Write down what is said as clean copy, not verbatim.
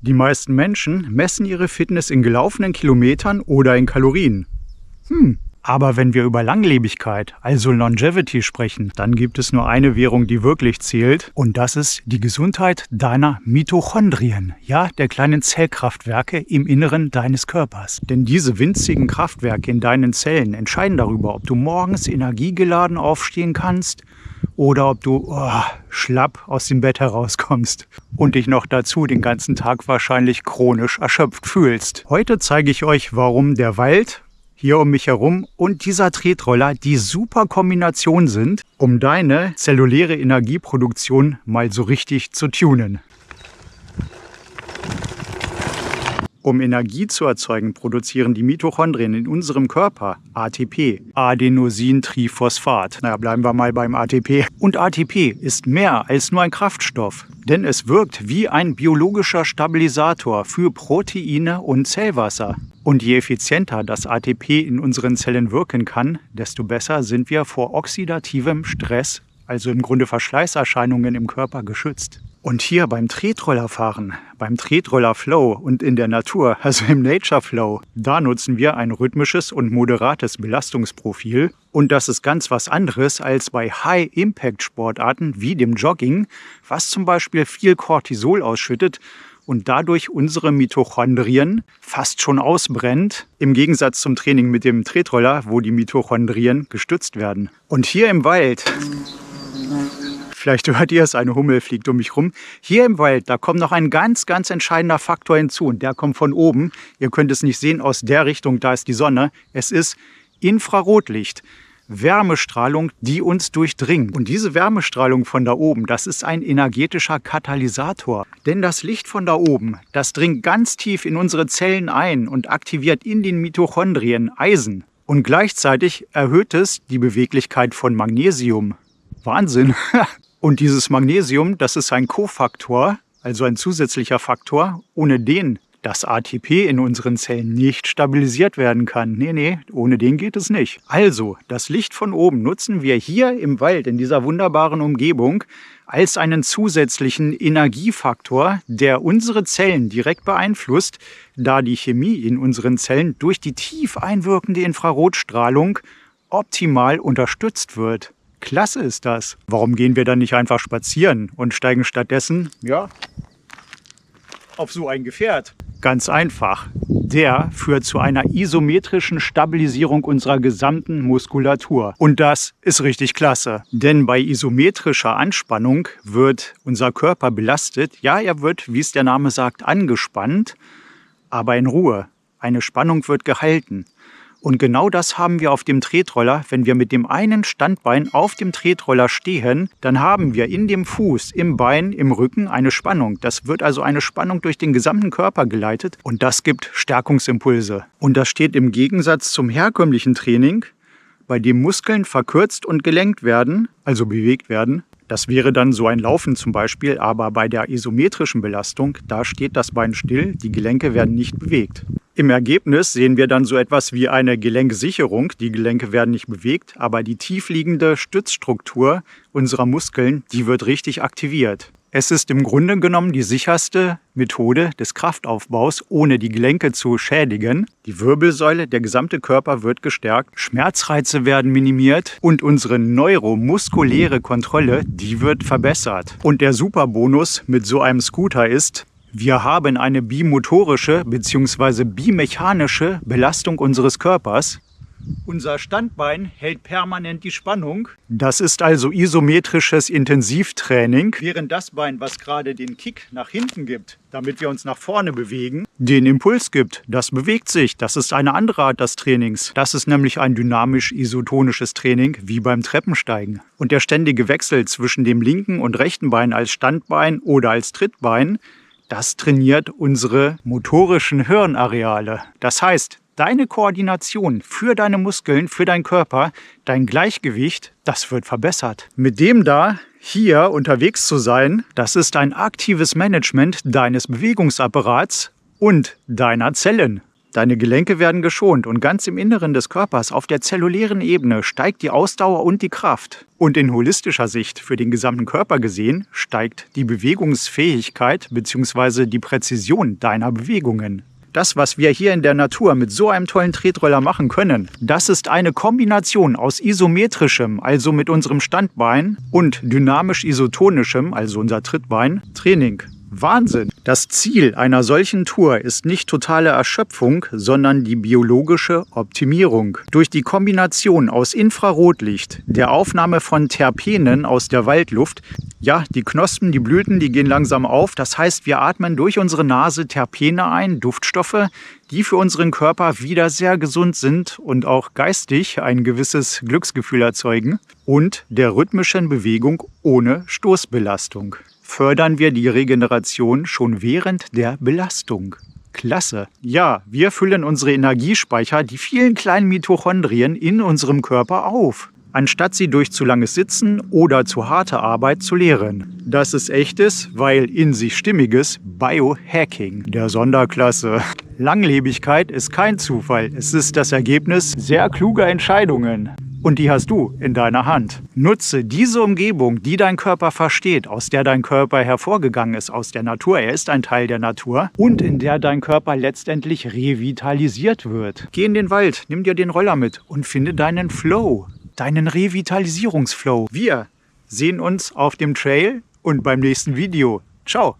Die meisten Menschen messen ihre Fitness in gelaufenen Kilometern oder in Kalorien. Aber wenn wir über Langlebigkeit, also Longevity sprechen, dann gibt es nur eine Währung, die wirklich zählt. Und das ist die Gesundheit deiner Mitochondrien, ja, der kleinen Zellkraftwerke im Inneren deines Körpers. Denn diese winzigen Kraftwerke in deinen Zellen entscheiden darüber, ob du morgens energiegeladen aufstehen kannst oder ob du schlapp aus dem Bett herauskommst und dich noch dazu den ganzen Tag wahrscheinlich chronisch erschöpft fühlst. Heute zeige ich euch, warum der Wald hier um mich herum und dieser Tretroller die super Kombination sind, um deine zelluläre Energieproduktion mal so richtig zu tunen. Um Energie zu erzeugen, produzieren die Mitochondrien in unserem Körper ATP, Adenosintriphosphat. Bleiben wir mal beim ATP. Und ATP ist mehr als nur ein Kraftstoff, denn es wirkt wie ein biologischer Stabilisator für Proteine und Zellwasser. Und je effizienter das ATP in unseren Zellen wirken kann, desto besser sind wir vor oxidativem Stress, also im Grunde Verschleißerscheinungen im Körper, geschützt. Und hier beim Tretrollerfahren, beim Tretroller Flow und in der Natur, also im Nature Flow, da nutzen wir ein rhythmisches und moderates Belastungsprofil. Und das ist ganz was anderes als bei High-Impact-Sportarten wie dem Jogging, was zum Beispiel viel Cortisol ausschüttet und dadurch unsere Mitochondrien fast schon ausbrennt, im Gegensatz zum Training mit dem Tretroller, wo die Mitochondrien gestützt werden. Und hier im Wald, vielleicht hört ihr es, eine Hummel fliegt um mich rum. Hier im Wald, da kommt noch ein ganz, ganz entscheidender Faktor hinzu. Und der kommt von oben. Ihr könnt es nicht sehen, aus der Richtung, da ist die Sonne. Es ist Infrarotlicht. Wärmestrahlung, die uns durchdringt. Und diese Wärmestrahlung von da oben, das ist ein energetischer Katalysator. Denn das Licht von da oben, das dringt ganz tief in unsere Zellen ein und aktiviert in den Mitochondrien Eisen. Und gleichzeitig erhöht es die Beweglichkeit von Magnesium. Wahnsinn! Und dieses Magnesium, das ist ein Kofaktor, also ein zusätzlicher Faktor, ohne den das ATP in unseren Zellen nicht stabilisiert werden kann. Nee, ohne den geht es nicht. Also, das Licht von oben nutzen wir hier im Wald, in dieser wunderbaren Umgebung, als einen zusätzlichen Energiefaktor, der unsere Zellen direkt beeinflusst, da die Chemie in unseren Zellen durch die tief einwirkende Infrarotstrahlung optimal unterstützt wird. Klasse ist das. Warum gehen wir dann nicht einfach spazieren und steigen stattdessen, auf so ein Gefährt? Ganz einfach. Der führt zu einer isometrischen Stabilisierung unserer gesamten Muskulatur. Und das ist richtig klasse. Denn bei isometrischer Anspannung wird unser Körper belastet. Ja, er wird, wie es der Name sagt, angespannt, aber in Ruhe. Eine Spannung wird gehalten. Und genau das haben wir auf dem Tretroller. Wenn wir mit dem einen Standbein auf dem Tretroller stehen, dann haben wir in dem Fuß, im Bein, im Rücken eine Spannung. Das wird also eine Spannung durch den gesamten Körper geleitet und das gibt Stärkungsimpulse. Und das steht im Gegensatz zum herkömmlichen Training, bei dem Muskeln verkürzt und gelenkt werden, also bewegt werden. Das wäre dann so ein Laufen zum Beispiel, aber bei der isometrischen Belastung, da steht das Bein still, die Gelenke werden nicht bewegt. Im Ergebnis sehen wir dann so etwas wie eine Gelenksicherung. Die Gelenke werden nicht bewegt, aber die tiefliegende Stützstruktur unserer Muskeln, die wird richtig aktiviert. Es ist im Grunde genommen die sicherste Methode des Kraftaufbaus, ohne die Gelenke zu schädigen. Die Wirbelsäule, der gesamte Körper wird gestärkt, Schmerzreize werden minimiert und unsere neuromuskuläre Kontrolle, die wird verbessert. Und der Superbonus mit so einem Scooter ist, wir haben eine bimotorische bzw. bimechanische Belastung unseres Körpers. Unser Standbein hält permanent die Spannung. Das ist also isometrisches Intensivtraining. Während das Bein, was gerade den Kick nach hinten gibt, damit wir uns nach vorne bewegen, den Impuls gibt. Das bewegt sich. Das ist eine andere Art des Trainings. Das ist nämlich ein dynamisch-isotonisches Training, wie beim Treppensteigen. Und der ständige Wechsel zwischen dem linken und rechten Bein als Standbein oder als Trittbein, das trainiert unsere motorischen Hirnareale. Das heißt, deine Koordination für deine Muskeln, für deinen Körper, dein Gleichgewicht, das wird verbessert. Mit dem da hier unterwegs zu sein, das ist ein aktives Management deines Bewegungsapparats und deiner Zellen. Deine Gelenke werden geschont und ganz im Inneren des Körpers auf der zellulären Ebene steigt die Ausdauer und die Kraft. Und in holistischer Sicht für den gesamten Körper gesehen steigt die Bewegungsfähigkeit bzw. die Präzision deiner Bewegungen. Das, was wir hier in der Natur mit so einem tollen Tretroller machen können, das ist eine Kombination aus isometrischem, also mit unserem Standbein, und dynamisch-isotonischem, also unser Trittbein, Training. Wahnsinn! Das Ziel einer solchen Tour ist nicht totale Erschöpfung, sondern die biologische Optimierung. Durch die Kombination aus Infrarotlicht, der Aufnahme von Terpenen aus der Waldluft, ja, die Knospen, die Blüten, die gehen langsam auf. Das heißt, wir atmen durch unsere Nase Terpene ein, Duftstoffe, die für unseren Körper wieder sehr gesund sind und auch geistig ein gewisses Glücksgefühl erzeugen. Und der rhythmischen Bewegung ohne Stoßbelastung fördern wir die Regeneration schon während der Belastung. Klasse! Ja, wir füllen unsere Energiespeicher, die vielen kleinen Mitochondrien in unserem Körper auf, anstatt sie durch zu langes Sitzen oder zu harte Arbeit zu leeren. Das ist echtes, weil in sich stimmiges Biohacking der Sonderklasse. Langlebigkeit ist kein Zufall, es ist das Ergebnis sehr kluger Entscheidungen. Und die hast du in deiner Hand. Nutze diese Umgebung, die dein Körper versteht, aus der dein Körper hervorgegangen ist, aus der Natur. Er ist ein Teil der Natur und in der dein Körper letztendlich revitalisiert wird. Geh in den Wald, nimm dir den Roller mit und finde deinen Flow, deinen Revitalisierungsflow. Wir sehen uns auf dem Trail und beim nächsten Video. Ciao!